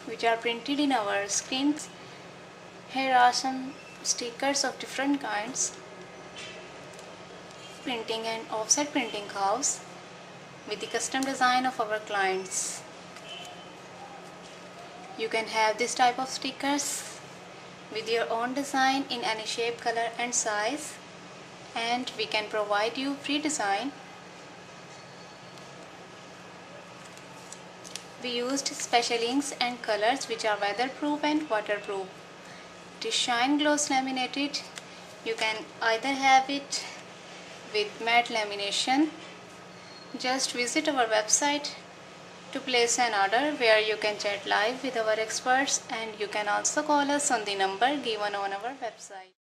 which are printed in our screens. Here are some stickers of different kinds. Printing and offset printing house with the custom design of our clients. You can have this type of stickers with your own design in any shape, color and size, and we can provide you free design. We used special inks and colors which are weatherproof and waterproof. It is shine gloss laminated. You can either have it with matte lamination. Just visit our website to place an order, where you can chat live with our experts, and you can also call us on the number given on our website.